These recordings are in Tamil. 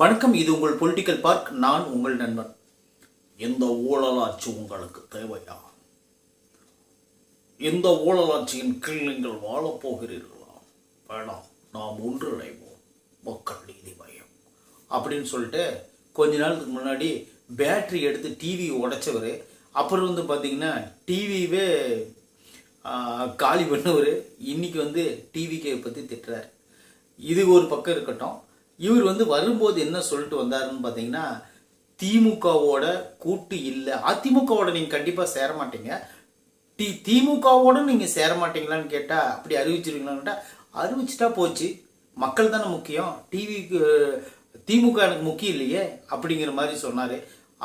வணக்கம். இது உங்கள் பொலிட்டிக்கல் பார்க். நான் உங்கள் நண்பன். எந்த ஊழலாட்சி உங்களுக்கு தேவையா? எந்த ஊழலாட்சியின் கீழ் நீங்கள் வாழப்போகிறீர்களா? வேணாம், நாம் ஒன்றிணைவோம், மக்கள் நீதி மையம் அப்படின்னு சொல்லிட்டு கொஞ்ச நாளுக்கு முன்னாடி பேட்டரி எடுத்து டிவி உடைச்சவர், அப்புறம் பார்த்தீங்கன்னா டிவியே காலி பண்ணவர், இன்னைக்கு டிவிக்கை பற்றி திட்டுறார். இது ஒரு பக்கம் இருக்கட்டும். இவர் வரும்போது என்ன சொல்லிட்டு வந்தாருன்னு பார்த்தீங்கன்னா, திமுகவோட கூட்டு இல்லை, அதிமுகவோட நீங்கள் கண்டிப்பாக சேர மாட்டீங்க, திமுகவோட நீங்கள் சேர மாட்டீங்களான்னு கேட்டால் அப்படி அறிவிச்சிருவீங்களான்னு கேட்டால் அறிவிச்சிட்டா போச்சு, மக்கள் தானே முக்கியம், திமுக எனக்கு முக்கியம் இல்லையே அப்படிங்கிற மாதிரி சொன்னார்.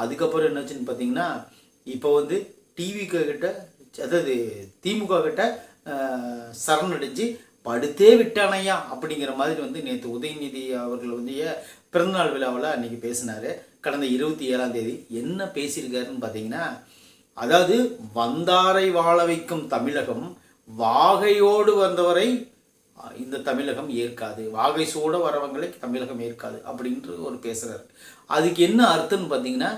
அதுக்கப்புறம் என்னாச்சுன்னு பார்த்தீங்கன்னா, இப்போ டிவிக்கு கிட்ட, அதாவது திமுக கிட்ட சரணடைஞ்சு படுத்தே விட்டானையா அப்படிங்கிற மாதிரி நேற்று உதயநிதி அவர்கள் பிறந்தநாள் விழாவில் அன்னைக்கு பேசினார். கடந்த 27ஆம் தேதி என்ன பேசியிருக்காருன்னு பார்த்தீங்கன்னா, அதாவது வந்தாரை வாழ வைக்கும் தமிழகம் வாகையோடு வந்தவரை இந்த தமிழகம் ஏற்காது, வாகை சூட வரவங்களை தமிழகம் ஏற்காது அப்படின்ட்டு ஒரு பேசுறாரு. அதுக்கு என்ன அர்த்தம்னு பார்த்தீங்கன்னா,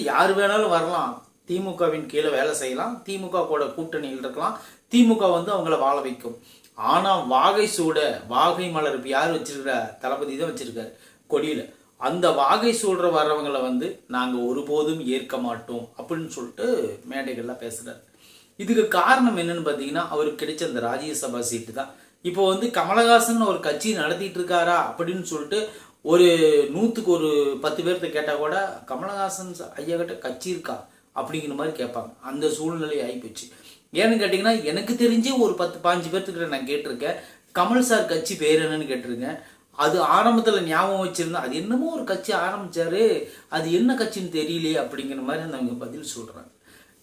யார் வேணாலும் வரலாம், திமுகவின் கீழே வேலை செய்யலாம், திமுக கூட கூட்டணியில் இருக்கலாம், திமுக அவங்கள வாழ வைக்கும். ஆனால் வாகை சூட, வாகை மலர் யார் வச்சிருக்கார்? தளபதி தான் வச்சிருக்காரு கொடியில். அந்த வாகை சூடுற வர்றவங்களை நாங்கள் ஒருபோதும் ஏற்க மாட்டோம் அப்படின்னு சொல்லிட்டு மேடைகள்லாம் பேசுகிறார். இதுக்கு காரணம் என்னன்னு பார்த்தீங்கன்னா, அவருக்கு கிடைச்ச அந்த ராஜ்யசபா சீட்டு தான். இப்போ கமலஹாசன் ஒரு கட்சி நடத்திட்டு இருக்காரா அப்படின்னு சொல்லிட்டு ஒரு 100க்கு ஒரு 10 பேர்த்த கேட்டால் கூட கமலஹாசன் ஐயா கிட்ட கட்சி இருக்கா அப்படிங்கிற மாதிரி கேட்பாங்க. அந்த சூழ்நிலை ஆகிப்போச்சு. ஏன்னு கேட்டிங்கன்னா, எனக்கு தெரிஞ்சு ஒரு 10-15 பேர்த்துக்கிட்ட நான் கேட்டிருக்கேன், கமல் சார் கட்சி பேர் என்னன்னு கேட்டிருக்கேன். அது ஆரம்பத்தில் ஞாபகம் வச்சுருந்தேன், அது என்னமோ ஒரு கட்சி ஆரம்பித்தார், அது என்ன கட்சின்னு தெரியலையே அப்படிங்கிற மாதிரி அவங்க பதில் சொல்கிறாங்க.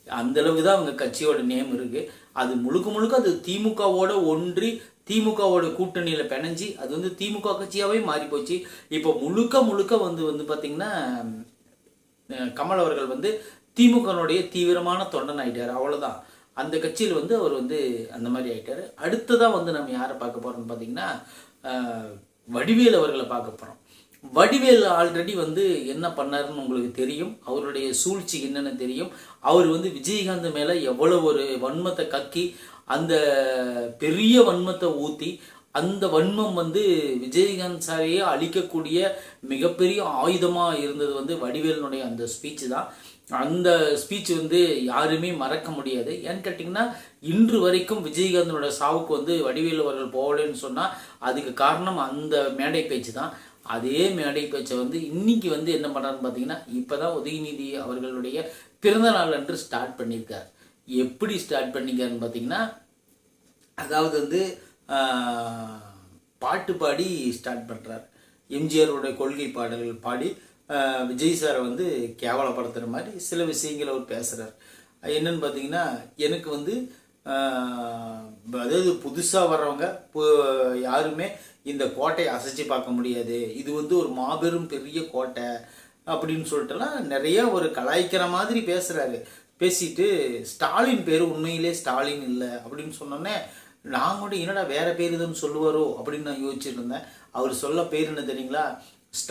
அந்தளவுக்கு தான் அவங்க கட்சியோட நேம் இருக்குது. அது முழுக்க அது திமுகவோட ஒன்றி திமுகவோட கூட்டணியில் பிணைஞ்சி அது திமுக கட்சியாகவே மாறி போச்சு. இப்போ முழுக்க பார்த்திங்கன்னா கமல் அவர்கள் திமுகனுடைய தீவிரமான தொண்டன் ஆகிட்டார். அவ்வளோதான். அந்த கட்சியில் அவர் அந்த மாதிரி ஆகிட்டார். அடுத்ததாக நம்ம யாரை பார்க்க போகிறோம்னு பார்த்தீங்கன்னா, வடிவேல் அவர்களை பார்க்க போகிறோம். வடிவேல் ஆல்ரெடி என்ன பண்ணாருன்னு உங்களுக்கு தெரியும், அவருடைய சூழ்ச்சி என்னென்னு தெரியும். அவர் விஜயகாந்த் மேலே எவ்வளோ ஒரு வன்மத்தை கக்கி, அந்த பெரிய வன்மத்தை ஊற்றி, அந்த வன்மம் விஜயகாந்த் சாரையே அழிக்கக்கூடிய மிகப்பெரிய ஆயுதமாக இருந்தது வடிவேலினுடைய அந்த ஸ்பீச்சு தான். அந்த ஸ்பீச் யாருமே மறக்க முடியாது. ஏன்னு கேட்டிங்கன்னா, இன்று வரைக்கும் விஜயகாந்தனோட சாவுக்கு வடிவேல் அவர்கள் போகலன்னு சொன்னால் அதுக்கு காரணம் அந்த மேடை பேச்சு தான். அதே மேடை பேச்சை இன்னைக்கு என்ன பண்ணுறாருன்னு பார்த்தீங்கன்னா, இப்போ தான் உதயநிதி அவர்களுடைய பிறந்த நாள் அன்று ஸ்டார்ட் பண்ணியிருக்கார். எப்படி ஸ்டார்ட் பண்ணிக்காருன்னு பார்த்தீங்கன்னா, அதாவது பாட்டு பாடி ஸ்டார்ட் பண்ணுறார். எம்ஜிஆருடைய கொள்கை பாடல்கள் பாடி விஜய் சாரை கேவலப்படுத்துகிற மாதிரி சில விஷயங்களை அவர் பேசுகிறார். என்னன்னு பார்த்தீங்கன்னா, எனக்கு அதாவது புதுசாக வர்றவங்க யாருமே இந்த கோட்டையை அசைச்சு பார்க்க முடியாது, இது ஒரு மாபெரும் பெரிய கோட்டை அப்படின்னு சொல்லிட்டுலாம் நிறைய ஒரு கலாய்க்கிற மாதிரி பேசுகிறாரு. பேசிட்டு ஸ்டாலின் பேர் உண்மையிலே ஸ்டாலின் இல்லை அப்படின்னு சொன்னோன்னே நான் கூட என்னடா வேற பேர் இதுன்னு சொல்லுவாரோ அப்படின்னு நான் யோசிச்சுட்டு இருந்தேன். அவர் சொல்ல பேர் என்ன தெரியுங்களா?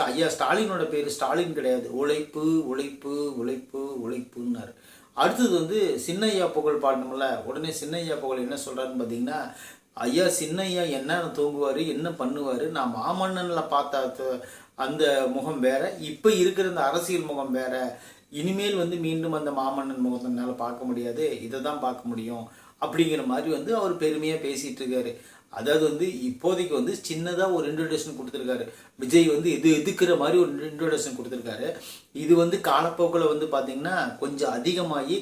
ஐயா ஸ்டாலினோட பேர் ஸ்டாலின் கிடையாது, உழைப்பு உழைப்பு உழைப்பு உழைப்புன்னாரு. அடுத்தது சின்னையா புகழ் பாடணும்ல, உடனே சின்னையா புகழ் என்ன சொல்கிறாருன்னு பார்த்தீங்கன்னா, ஐயா சின்னையா என்ன தூங்குவார், என்ன பண்ணுவார், நான் மாமன்னனில் பார்த்த அந்த முகம் வேற, இப்போ இருக்கிற இந்த அரசியல் முகம் வேற, இனிமேல் மீண்டும் அந்த மாமன்னன் முகத்தினால பார்க்க முடியாது, இதை தான் பார்க்க முடியும் அப்படிங்கிற மாதிரி அவர் பெருமையாக பேசிகிட்டு இருக்காரு. அதாவது இப்போதைக்கு சின்னதாக ஒரு இன்ட்ரோடக்ஷன் கொடுத்துருக்காரு. விஜய் இது எதுக்குற மாதிரி ஒரு இன்ட்ரோடக்ஷன் கொடுத்துருக்காரு. இது காலப்போக்கில் பார்த்தீங்கன்னா கொஞ்சம் அதிகமாகி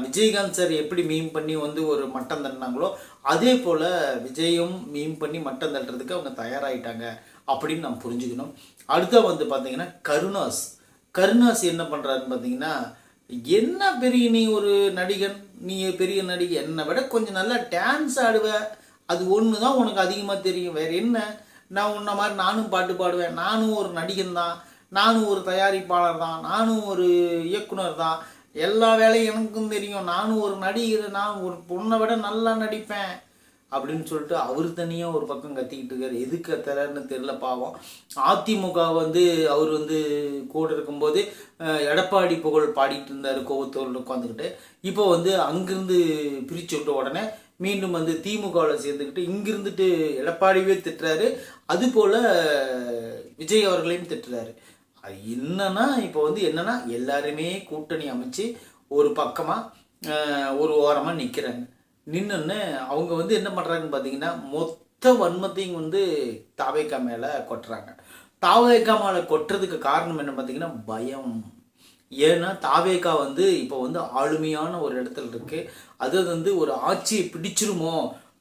விஜயகாந்த் சார் எப்படி மீம் பண்ணி ஒரு மட்டம் தட்டினாங்களோ அதே போல் விஜயும் மீம் பண்ணி மட்டம் தட்டுறதுக்கு அவங்க தயாராகிட்டாங்க அப்படின்னு நம்ம புரிஞ்சுக்கணும். அடுத்த பார்த்தீங்கன்னா கருணாஸ் என்ன பண்ணுறாருன்னு பார்த்தீங்கன்னா, என்ன பெரிய நீ ஒரு நடிகன், நீ பெரிய நடிகை, என்னை விட கொஞ்சம் நல்லா டான்ஸ் ஆடுவ, அது ஒன்று தான் உனக்கு அதிகமாக தெரியும், வேறு என்ன, நான் உன்ன மாதிரி நானும் பாட்டு பாடுவேன், நானும் ஒரு நடிகன் தான், நானும் ஒரு தயாரிப்பாளர் தான், நானும் ஒரு இயக்குனர் தான், எல்லா வேலையும் எனக்கும் தெரியும், நானும் ஒரு நடிகர், நான் ஒரு பொண்ணை விட நல்லா நடிப்பேன் அப்படின்னு சொல்லிட்டு அவர் தனியாக ஒரு பக்கம் கத்திக்கிட்டு இருக்காரு. எதுக்கு கத்துறாருன்னு தெரியல பாவம். அதிமுக வந்து அவர் வந்து கூட இருக்கும்போது எடப்பாடி புகழ் பாடிட்டு இருந்தார் கோவத்தோடு உட்காந்துக்கிட்டு. இப்போ வந்து அங்கிருந்து பிரித்து விட்ட உடனே மீண்டும் வந்து திமுகவில் சேர்ந்துக்கிட்டு இங்கிருந்துட்டு எடப்பாடியே திட்டுறாரு, அதுபோல் விஜய் அவர்களையும் திட்டுறாரு. அது என்னன்னா இப்போ வந்து என்னன்னா எல்லாருமே கூட்டணி அமைச்சு ஒரு பக்கமாக ஒரு ஓரமாக நிற்கிறாங்க. நின்றுன்னு அவங்க வந்து என்ன பண்ணுறாங்கன்னு பார்த்தீங்கன்னா மொத்த வன்மத்தையும் வந்து தாவேக்கா மேலே கொட்டுறாங்க. தாவேக்கா மேலே கொட்டுறதுக்கு காரணம் என்ன பார்த்தீங்கன்னா பயம். ஏன்னா தாவேக்கா வந்து இப்போ வந்து ஆளுமையான ஒரு இடத்துல இருக்கு. அது வந்து ஒரு ஆட்சியை பிடிச்சிருமோ,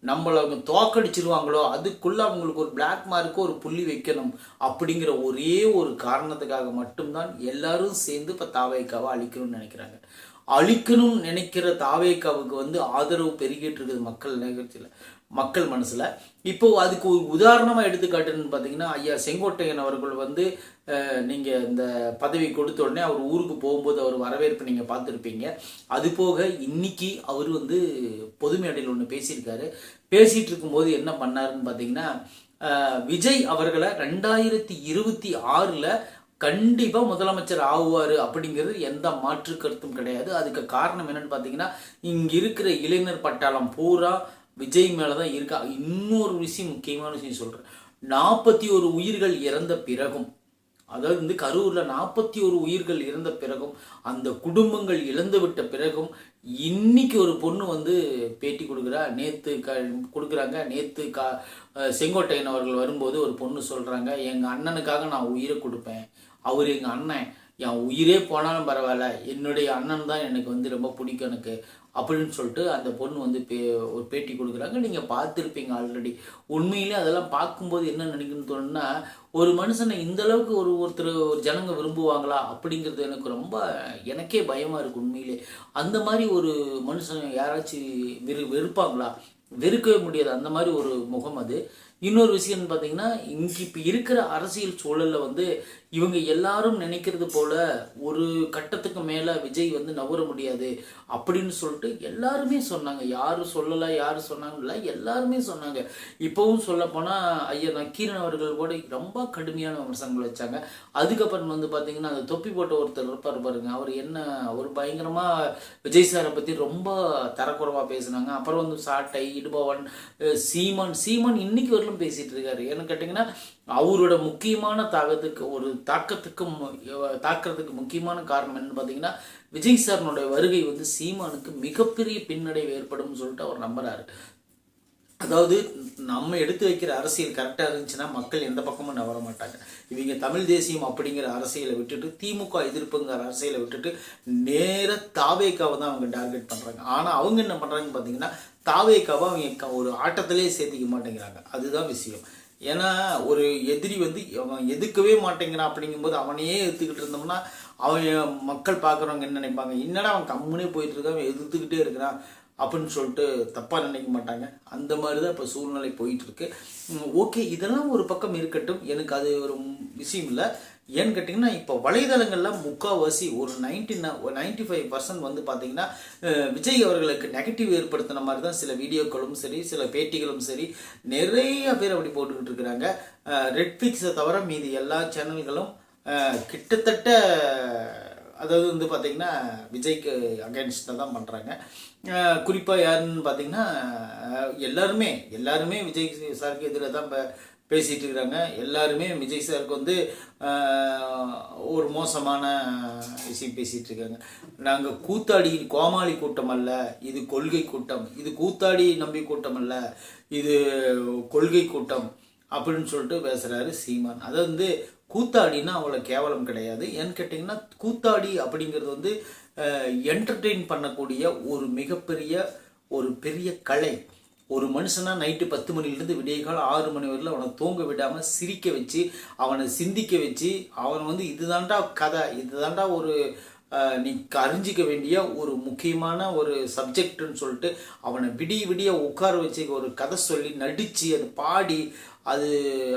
நம்மளை அவங்க தோக்கடிச்சிருவாங்களோ, அதுக்குள்ள அவங்களுக்கு ஒரு பிளாக் மார்க்கு ஒரு புள்ளி வைக்கணும் அப்படிங்கிற ஒரே ஒரு காரணத்துக்காக மட்டும்தான் எல்லாரும் சேர்ந்து இப்போ தாவேக்காவை அழிக்கணும்னு நினைக்கிறாங்க. அழிக்கணும்னு நினைக்கிற தாவேக்காவுக்கு வந்து ஆதரவு பெருகிட்டு இருக்குது மக்கள் நிகழ்ச்சியில், மக்கள் மனசில். இப்போ அதுக்கு ஒரு உதாரணமாக எடுத்துக்காட்டுன்னு பார்த்தீங்கன்னா ஐயா செங்கோட்டையன் அவர்கள் வந்து நீங்கள் இந்த பதவி கொடுத்த உடனே அவர் ஊருக்கு போகும்போது அவர் வரவேற்பு நீங்கள் பார்த்துருப்பீங்க. அது போக இன்னைக்கு அவர் வந்து பொது மேடையில் ஒன்று பேசியிருக்காரு. பேசிகிட்டு இருக்கும்போது என்ன பண்ணாருன்னு பார்த்தீங்கன்னா விஜய் அவர்களை 2026 கண்டிப்பாக முதலமைச்சர் ஆகுவார் அப்படிங்கிறது எந்த மாற்று கருத்தும் கிடையாது. அதுக்கு காரணம் என்னன்னு பார்த்தீங்கன்னா இங்கே இருக்கிற இளைஞர் பட்டாளம் பூரா விஜய் மேலே தான் இருக்கா. இன்னொரு விஷயம், முக்கியமான விஷயம் சொல்கிறேன். 41 உயிர்கள் இறந்த பிறகும், அதாவது வந்து கரூரில் 41 உயிர்கள் இறந்த பிறகும், அந்த குடும்பங்கள் இழந்து விட்ட பிறகும் இன்னைக்கு ஒரு பொண்ணு வந்து பேட்டி கொடுக்குறா. கொடுக்குறாங்க. நேற்று செங்கோட்டையன் அவர்கள் வரும்போது ஒரு பொண்ணு சொல்கிறாங்க, எங்கள் அண்ணனுக்காக நான் உயிரை கொடுப்பேன், அவர் எங்கள் அண்ணன், என் உயிரே போனாலும் பரவாயில்ல, என்னுடைய அண்ணன் தான் எனக்கு வந்து ரொம்ப பிடிக்கும் எனக்கு அப்படின்னு சொல்லிட்டு அந்த பொண்ணு வந்து ஒரு பேட்டி கொடுக்குறாங்க. நீங்கள் பார்த்துருப்பீங்க ஆல்ரெடி. உண்மையிலே அதெல்லாம் பார்க்கும்போது என்ன நினைக்கணும்னு தோணுன்னா, ஒரு மனுஷனை இந்த அளவுக்கு ஒருத்தர் ஒரு ஜனங்க விரும்புவாங்களா அப்படிங்கிறது எனக்கு ரொம்ப எனக்கே பயமாக இருக்குது உண்மையிலே. அந்த மாதிரி ஒரு மனுஷன் யாராச்சும் வெறுப்பாங்களா? வெறுக்கவே முடியாது. அந்த மாதிரி ஒரு முகம் அது. இன்னொரு விஷயம்னு பார்த்தீங்கன்னா இங்கே இப்போ இருக்கிற அரசியல் சூழலில் வந்து இவங்க எல்லாரும் நினைக்கிறது போல ஒரு கட்டத்துக்கு மேலே விஜய் வந்து நவர முடியாது அப்படின்னு சொல்லிட்டு எல்லாருமே சொன்னாங்க. யாரும் சொல்லலை, யாரும் சொன்னாங்கல்ல, எல்லாருமே சொன்னாங்க. இப்போவும் சொல்லப்போனால் ஐயா நக்கீரன் அவர்கள் கூட ரொம்ப கடுமையான விமர்சனங்கள் வச்சாங்க. அதுக்கப்புறம் வந்து பார்த்தீங்கன்னா அந்த தொப்பி போட்ட ஒருத்தர் இருப்பார் பாருங்க, அவர் என்ன ஒரு பயங்கரமாக விஜய் சாரை பற்றி ரொம்ப தரக்குறைவாக பேசினாங்க. அப்புறம் வந்து சாட்டை இடுபவன் சீமான் இன்னைக்கு வரலும் பேசிட்டு இருக்காரு. ஏன்னு கேட்டிங்கன்னா அவரோட முக்கியமான தாக்கத்துக்கு முக்கியமான காரணம் என்னன்னு பார்த்தீங்கன்னா விஜய் சாரனுடைய வருகை வந்து சீமானுக்கு மிகப்பெரிய பின்னடைவு ஏற்படும் சொல்லிட்டு அவர் நம்புறாரு. அதாவது நம்ம எடுத்து வைக்கிற அரசியல் கரெக்டாக இருந்துச்சுன்னா மக்கள் எந்த பக்கமும் நவர மாட்டாங்க. இவங்க தமிழ் தேசியம் அப்படிங்கிற அரசியலை விட்டுட்டு, திமுக எதிர்ப்புங்கிற அரசியலை விட்டுட்டு நேர தாவேக்காவை தான் அவங்க டார்கெட் பண்ணுறாங்க. ஆனால் அவங்க என்ன பண்ணுறாங்கன்னு பார்த்தீங்கன்னா தாவேக்காவை அவங்க ஒரு ஆட்டத்திலே சேர்த்திக்க மாட்டேங்கிறாங்க. அதுதான் விஷயம். ஏன்னா ஒரு எதிரி வந்து அவன் எதுக்கவே மாட்டேங்கிறான் அப்படிங்கும்போது அவனையே எடுத்துக்கிட்டு இருந்தோம்னா அவன் மக்கள் பார்க்குறவங்க என்ன நினைப்பாங்க, என்னடா அவன் கம்முனே போயிட்டு இருக்கான், எதிர்த்துக்கிட்டே இருக்கிறான் அப்படின்னு சொல்லிட்டு தப்பாக நினைக்க மாட்டாங்க. அந்த மாதிரி தான் இப்போ சூழ்நிலை போயிட்டுருக்கு. ஓகே, இதெல்லாம் ஒரு பக்கம் இருக்கட்டும், எனக்கு அது ஒரு விஷயம் இல்லை. ஏன்னு கேட்டிங்கன்னா இப்போ வலைதளங்கள்லாம் முக்கால்வாசி ஒரு 95% வந்து பார்த்தீங்கன்னா விஜய் அவர்களுக்கு நெகட்டிவ் ஏற்படுத்தின மாதிரி தான் சில வீடியோக்களும் சரி, சில பேட்டிகளும் சரி, நிறைய பேர் அப்படி போட்டுக்கிட்டு இருக்கிறாங்க. ரெட்ஃபிக்ஸை தவிர மீதி எல்லா சேனல்களும் கிட்டத்தட்ட அதாவது வந்து பார்த்திங்கன்னா விஜய்க்கு அகேன்ஸ்டாக தான் பண்ணுறாங்க. குறிப்பாக யாருன்னு பார்த்தீங்கன்னா எல்லாருமே விஜய் சாருக்கு எதிராக தான் பேசிகிட்டு இருக்கிறாங்க. எல்லாருமே விஜய் சாருக்கு வந்து ஒரு மோசமான விஷயம் பேசிகிட்டு இருக்காங்க. நாங்கள் கூத்தாடி கோமாளி கூட்டம் அல்ல, இது கொள்கை கூட்டம், இது கூத்தாடி நம்பி கூட்டம் அல்ல, இது கொள்கை கூட்டம் அப்படின்னு சொல்லிட்டு பேசுகிறாரு சீமான். அதை வந்து கூத்தாடினா அவ்வளோ கேவலம் கிடையாது. ஏன்னு கேட்டிங்கன்னா கூத்தாடி அப்படிங்கிறது வந்து என்டர்டெயின் பண்ணக்கூடிய ஒரு பெரிய கலை. ஒரு மனுஷனா நைட்டு 10 மணிலேருந்து விடியகாலம் 6 மணி வரையில் அவனை தூங்க விடாமல் சிரிக்க வச்சு, அவனை சிந்திக்க வச்சு, அவன் வந்து இதுதான்டா கதை, இதுதான்டா ஒரு நீ அறிஞ்சிக்க வேண்டிய ஒரு முக்கியமான ஒரு சப்ஜெக்ட்னு சொல்லிட்டு அவனை விடிய உட்கார வச்சு ஒரு கதை சொல்லி நடித்து அதை பாடி அது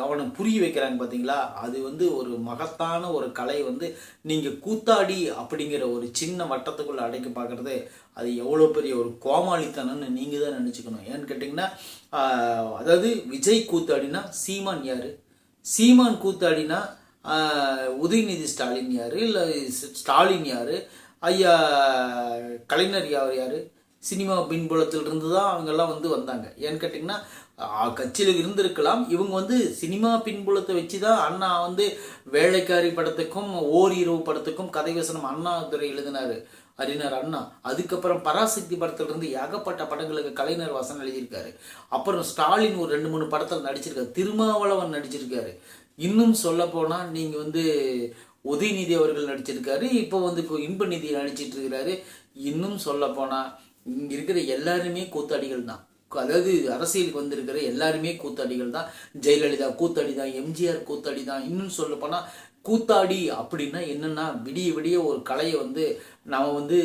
அவனுக்கு புரிய வைக்கிறாங்க பார்த்தீங்களா. அது வந்து ஒரு மகத்தான ஒரு கலை வந்து நீங்கள் கூத்தாடி அப்படிங்கிற ஒரு சின்ன வட்டத்துக்குள்ளே அடைக்க பார்க்குறது அது எவ்வளோ பெரிய ஒரு கோமாளித்தனம்னு நீங்கள் தான் நினச்சிக்கணும். ஏன்னு கேட்டிங்கன்னா அதாவது விஜய் கூத்தாடினா சீமான் யார், சீமான் கூத்தாடினா உதயநிதி ஸ்டாலின் யார், இல்லை ஸ்டாலின் யார், ஐயா கலைஞர் யார், சினிமா பின்புலத்திலிருந்து தான் அவங்கெல்லாம் வந்து வந்தாங்க. ஏன்னு கேட்டிங்கன்னா கட்சியில் இருந்திருக்கலாம், இவங்க வந்து சினிமா பின்புலத்தை வச்சு தான் அண்ணா வந்து வேலைக்காரி படத்துக்கும் ஓரிரவு படத்துக்கும் கதை வசனம் அண்ணாதுரை எழுதினார் அறிஞர் அண்ணா. அதுக்கப்புறம் பராசக்தி படத்திலிருந்து ஏகப்பட்ட படங்களுக்கு கலைஞர் வசனம் எழுதியிருக்காரு. அப்புறம் ஸ்டாலின் ஒரு 2-3 படத்தில் நடிச்சிருக்காரு, திருமாவளவன் நடிச்சிருக்காரு. இன்னும் சொல்ல போனால் நீங்கள் வந்து உதயநிதி அவர்கள் நடிச்சிருக்காரு, இப்போ வந்து இன்பநிதி நடிச்சிட்டு இருக்கிறாரு. இன்னும் சொல்ல போனால் இங்கே இருக்கிற எல்லாருமே கூத்தாடிகள் தான். அதாவது அரசியலுக்கு வந்திருக்கிற எல்லாருமே கூத்தாடிகள் தான். ஜெயலலிதா கூத்தாடி தான், எம்ஜிஆர் கூத்தாடி தான். இன்னும் சொல்ல போனால் கூத்தாடி அப்படின்னா என்னன்னா விடிய விடிய ஒரு கலையை வந்து நாம் வந்து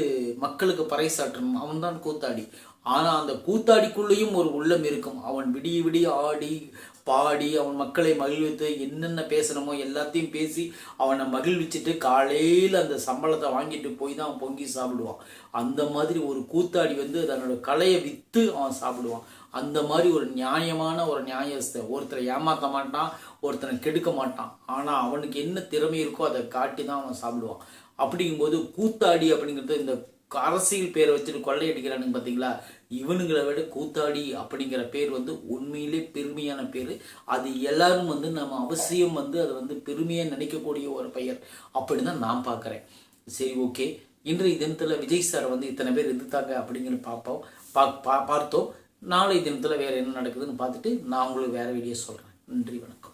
மக்களுக்கு பறைசாற்றணும், அவன் தான் கூத்தாடி. ஆனால் அந்த கூத்தாடிக்குள்ளேயும் ஒரு உள்ளம் இருக்கும். அவன் விடிய விடிய ஆடி பாடி அவன் மக்களை மகிழ்வித்து என்னென்ன பேசணுமோ எல்லாத்தையும் பேசி அவனை மகிழ்விச்சுட்டு காலையில் அந்த சம்பளத்தை வாங்கிட்டு போய் தான் அவன் பொங்கி சாப்பிடுவான். அந்த மாதிரி ஒரு கூத்தாடி வந்து தன்னோட கலையை விற்று அவன் சாப்பிடுவான். அந்த மாதிரி ஒரு நியாயமான ஒரு நியாயஸ்தை. ஒருத்தரை ஏமாற்ற மாட்டான், ஒருத்தனை கெடுக்க மாட்டான். ஆனால் அவனுக்கு என்ன திறமை இருக்கோ அதை காட்டி தான் அவன் சாப்பிடுவான். அப்படிங்கும்போது கூத்தாடி அப்படிங்கிறது இந்த அரசியல் பேரை வச்சுட்டு கொள்ளையடிக்கிறானுங்க பார்த்தீங்களா, இவனுங்களை விட கூத்தாடி அப்படிங்கிற பேர் வந்து உண்மையிலே பெருமையான பேர். அது எல்லாரும் வந்து நம்ம அவசியம் வந்து அதை வந்து பெருமையாக நினைக்கக்கூடிய ஒரு பெயர் அப்படின்னு தான் நான் பார்க்குறேன். சரி, ஓகே. இன்றைய தினத்தில் விஜய் சாரை வந்து இத்தனை பேர் எதிர்த்தாங்க அப்படிங்கிற பார்த்தோம். நாளை தினத்தில் வேறு என்ன நடக்குதுன்னு பார்த்துட்டு நான் உங்களுக்கு வேறு வீடியோ சொல்கிறேன். நன்றி, வணக்கம்.